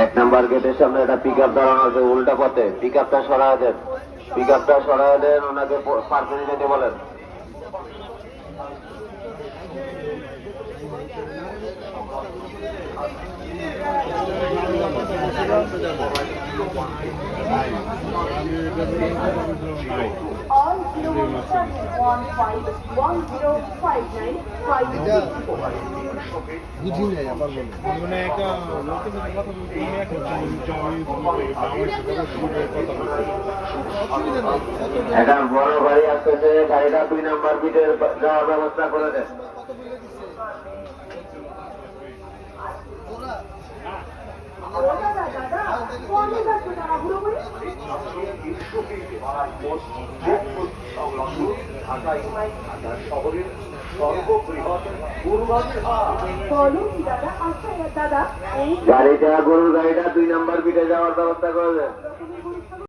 এক নাম্বার গেটের সামনে একটা পিক আপ দাঁড়ানো আছে উল্টা পথে, পিক আপটা সরায় দেন, পিক আপটা সরায় দেন, ওনাকে পার করে যেতে বলেন। All 017151059 বুঝি নাই আবার বলুন। মানে একটা লোকের সাথে কথা বলতে আমি এখন একটা বড় গাড়ি আসতেছে, গাড়িটা 2 নাম্বার বিটের যাওয়ার ব্যবস্থা করে দেন। শহরের সর্ববৃহৎ দাদা গাড়িটা গরুর গাড়িটা 2 নাম্বার বিটে যাওয়ার ব্যবস্থা করে দেন।